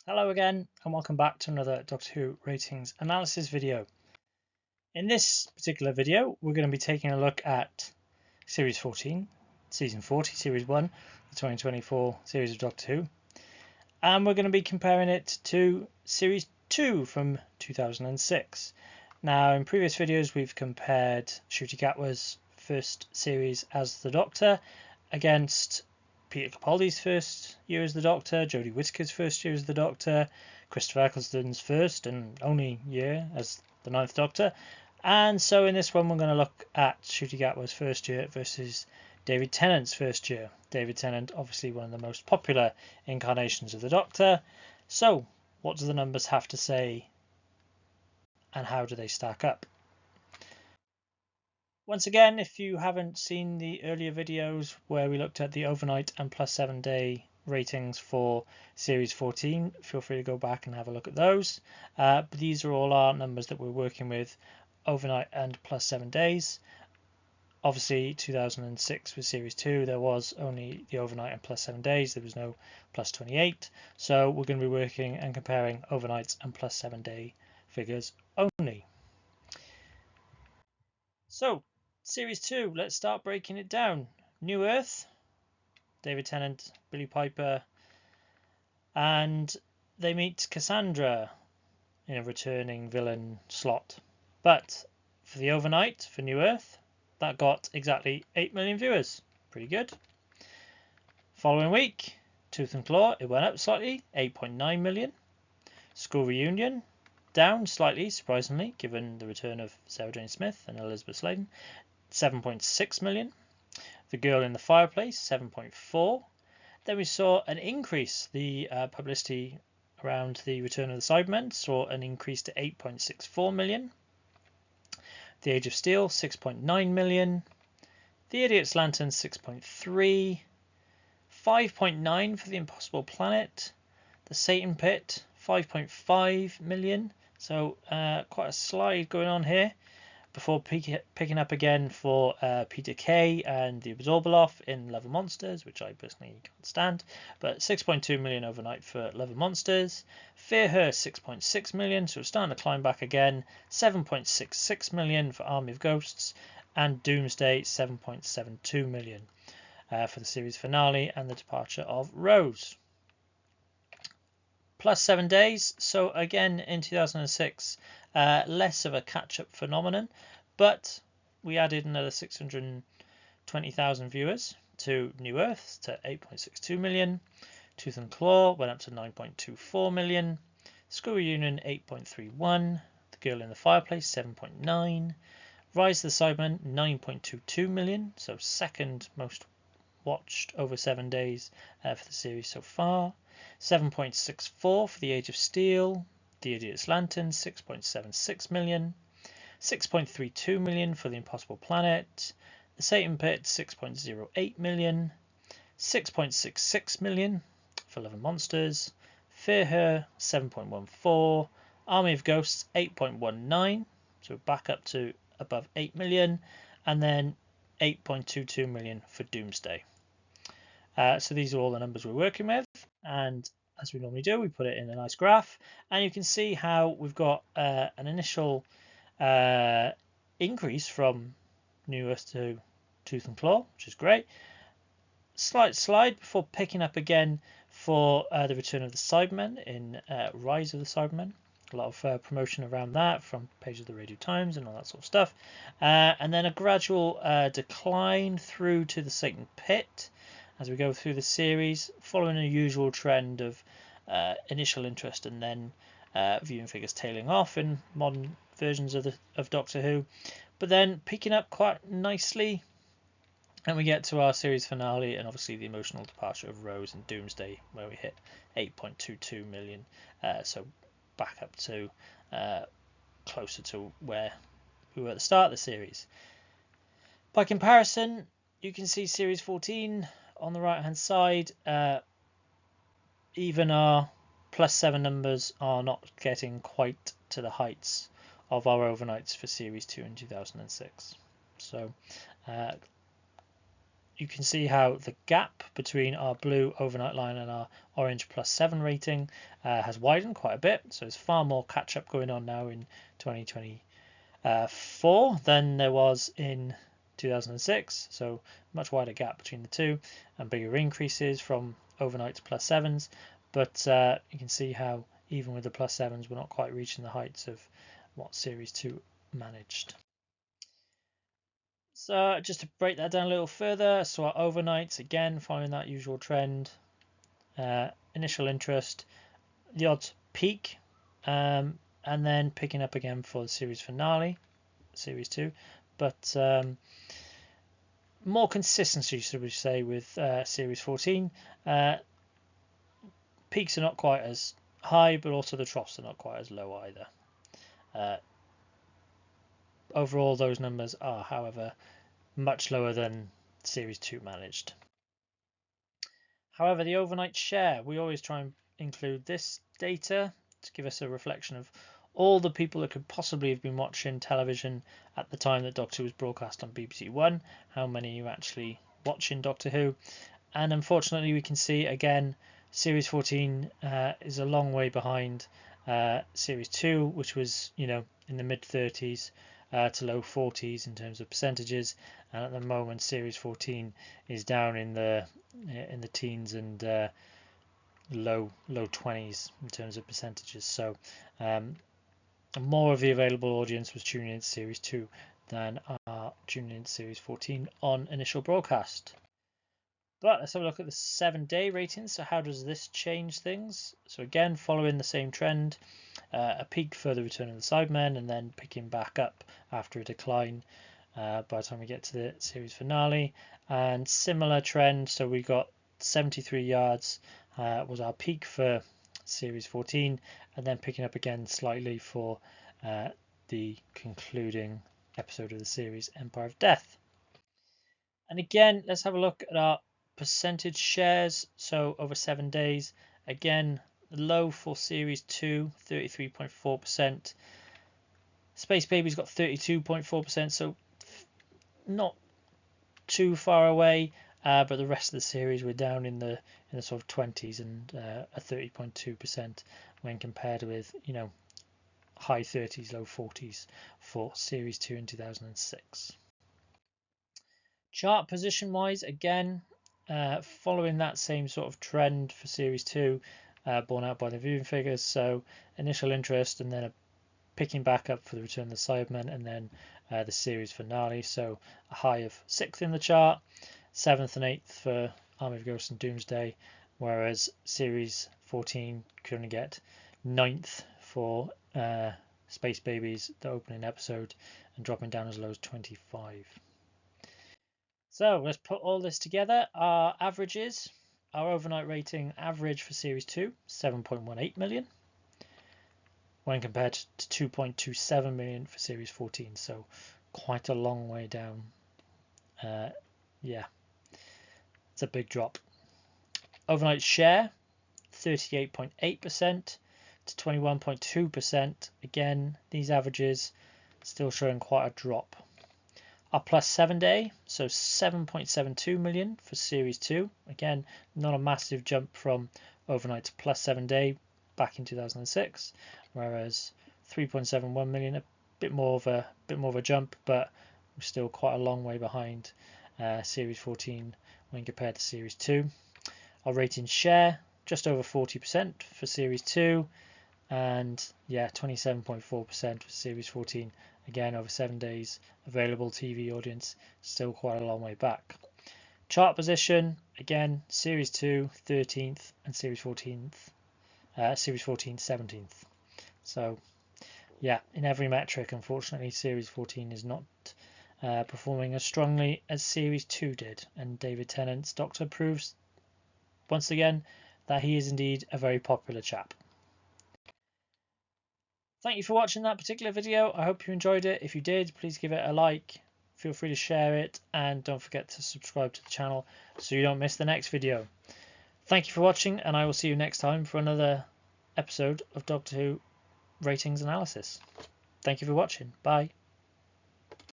Hello again and welcome back to another Doctor Who ratings analysis video. In this particular video we're going to be taking a look at Series 14, Season 40, Series 1, the 2024 series of Doctor Who, and we're going to be comparing it to Series 2 from 2006. Now in previous videos we've compared Ncuti Gatwa's first series as the Doctor against Peter Capaldi's first year as the Doctor, Jodie Whittaker's first year as the Doctor, Christopher Eccleston's first and only year as the Ninth Doctor. And so in this one we're going to look at Ncuti Gatwa's first year versus David Tennant's first year. David Tennant, obviously one of the most popular incarnations of the Doctor. So what do the numbers have to say and how do they stack up? Once again, if you haven't seen the earlier videos where we looked at the overnight and plus 7 day ratings for Series 14, feel free to go back and have a look at those. But these are all our numbers that we're working with overnight and plus 7 days. Obviously 2006 with Series 2 there was only the overnight and plus 7 days, there was no plus 28. So we're going to be working and comparing overnights and plus 7 day figures only. So Series 2, let's start breaking it down. New Earth, David Tennant, Billie Piper, and they meet Cassandra in a returning villain slot. But for the overnight, for New Earth, that got exactly 8 million viewers. Pretty good. Following week, Tooth and Claw, it went up slightly, 8.9 million. School Reunion, down slightly, surprisingly, given the return of Sarah Jane Smith and Elizabeth Sladen, 7.6 million. The Girl in the Fireplace, 7.4. Then we saw an increase. The publicity around the return of the Cybermen saw an increase to 8.64 million. The Age of Steel, 6.9 million. The Idiot's Lantern, 6.3. 5.9 for The Impossible Planet. The Satan Pit, 5.5 million. So quite a slide going on here before picking up again for Peter Kay and the Absorbaloff in Love and Monsters, which I personally can't stand, but 6.2 million overnight for Love and Monsters. Fear Her, 6.6 million, so we're starting to climb back again. 7.66 million for Army of Ghosts, and Doomsday, 7.72 million for the series finale and the departure of Rose. Plus 7 days, so again in 2006 less of a catch-up phenomenon, but we added another 620,000 viewers to New Earth to 8.62 million. Tooth and Claw went up to 9.24 million. School Reunion 8.31. The Girl in the Fireplace 7.9. Rise of the Cybermen 9.22 million, so second most watched over 7 days for the series so far. 7.64 for The Age of Steel. The Idiot's Lantern, 6.76 million. 6.32 million for The Impossible Planet. The Satan Pit, 6.08 million. 6.66 million for Love and Monsters. Fear Her, 7.14. Army of Ghosts, 8.19. So back up to above 8 million. And then 8.22 million for Doomsday. So these are all the numbers we're working with, and as we normally do, we put it in a nice graph, and you can see how we've got an initial increase from New Earth to Tooth and Claw, which is great. Slight slide before picking up again for the return of the Cybermen in Rise of the Cybermen. A lot of promotion around that from pages of the Radio Times and all that sort of stuff. And then a gradual decline through to the Satan Pit as we go through the series, following a usual trend of initial interest and then viewing figures tailing off in modern versions of Doctor Who, but then picking up quite nicely, and we get to our series finale and obviously the emotional departure of Rose and Doomsday, where we hit 8.22 million, so back up to closer to where we were at the start of the series. By comparison, you can see Series 14 on the right hand side. Even our plus 7 numbers are not getting quite to the heights of our overnights for Series 2 in 2006. So you can see how the gap between our blue overnight line and our orange +7 rating has widened quite a bit. So there's far more catch up going on now in 2024 than there was in 2006. So much wider gap between the two and bigger increases from overnight to +7s. But you can see how even with the +7s, we're not quite reaching the heights of what Series 2 managed. So just to break that down a little further, so our overnights, again, following that usual trend, initial interest, the odds peak, and then picking up again for the series finale, Series 2, but more consistency, should we say, with Series 14. Peaks are not quite as high, but also the troughs are not quite as low either. Overall, those numbers are, however, much lower than Series 2 managed. However, the overnight share, we always try and include this data to give us a reflection of all the people that could possibly have been watching television at the time that Doctor Who was broadcast on BBC One, how many are actually watching Doctor Who. And unfortunately, we can see again, Series 14 is a long way behind Series 2, which was, in the mid-30s to low 40s in terms of percentages, and at the moment Series 14 is down in the teens and low 20s in terms of percentages. So more of the available audience was tuning into Series 2 than are tuning into Series 14 on initial broadcast. But let's have a look at the 7-day ratings. So how does this change things? So again, following the same trend, a peak for the Return of the Cybermen and then picking back up after a decline by the time we get to the series finale. And similar trend, so we got 73 yards was our peak for Series 14, and then picking up again slightly for the concluding episode of the series, Empire of Death. And again, let's have a look at our percentage shares. So over 7 days, again, low for Series 2, 33.4%. Space Baby's got 32.4%, so not too far away, but the rest of the series were down in the sort of 20s and a 30.2% when compared with high 30s, low 40s for Series 2 in 2006. Chart position wise, again, following that same sort of trend for Series 2, borne out by the viewing figures. So initial interest and then a picking back up for the Return of the Cybermen and then the series finale. So a high of 6th in the chart, 7th and 8th for Army of Ghosts and Doomsday, whereas Series 14 could only get 9th for Space Babies, the opening episode, and dropping down as low as 25. So let's put all this together. Our averages, our overnight rating average for Series 2, 7.18 million, when compared to 2.27 million for Series 14. So quite a long way down. Yeah, it's a big drop. Overnight share, 38.8% to 21.2%. Again, these averages still showing quite a drop. Our +7 day, so 7.72 million for Series 2. Again, not a massive jump from overnight to +7 day back in 2006, whereas 3.71 million, a bit more of a jump, but we're still quite a long way behind Series 14 when compared to Series 2. Our rating share, just over 40% for Series 2, and 27.4% for Series 14. Again, over 7 days, available TV audience, still quite a long way back. Chart position, again, Series 2 13th and Series 14 17th. So in every metric, unfortunately, Series 14 is not performing as strongly as Series 2 did, and David Tennant's Doctor proves once again that he is indeed a very popular chap. Thank you for watching that particular video. I hope you enjoyed it. If you did, please give it a like. Feel free to share it, and don't forget to subscribe to the channel so you don't miss the next video. Thank you for watching, and I will see you next time for another episode of Doctor Who Ratings Analysis. Thank you for watching. Bye.